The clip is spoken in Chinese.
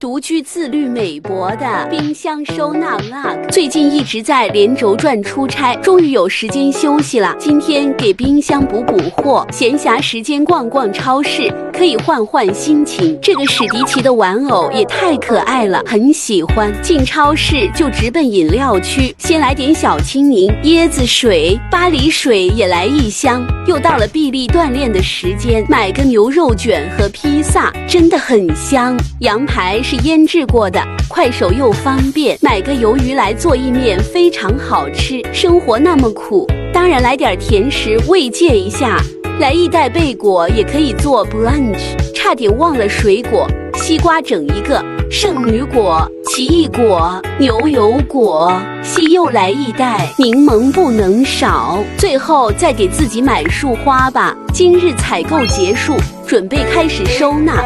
独具自律美博的冰箱收纳 vlog， 最近一直在连轴转出差，终于有时间休息了。今天给冰箱补货，闲暇时间逛逛超市，可以换换心情。这个史迪奇的玩偶也太可爱了，很喜欢。进超市就直奔饮料区，先来点小青柠、椰子水、巴黎水也来一箱。又到了臂力锻炼的时间，买个牛肉卷和披萨，真的很香。羊排是腌制过的，快手又方便，买个鱿鱼来做意面非常好吃。生活那么苦，当然来点甜食慰藉一下。来一袋贝果也可以做 brunch， 差点忘了水果，西瓜整一个，圣女果、奇异果、牛油果，西柚来一袋，柠檬不能少。最后再给自己买束花吧。今日采购结束，准备开始收纳。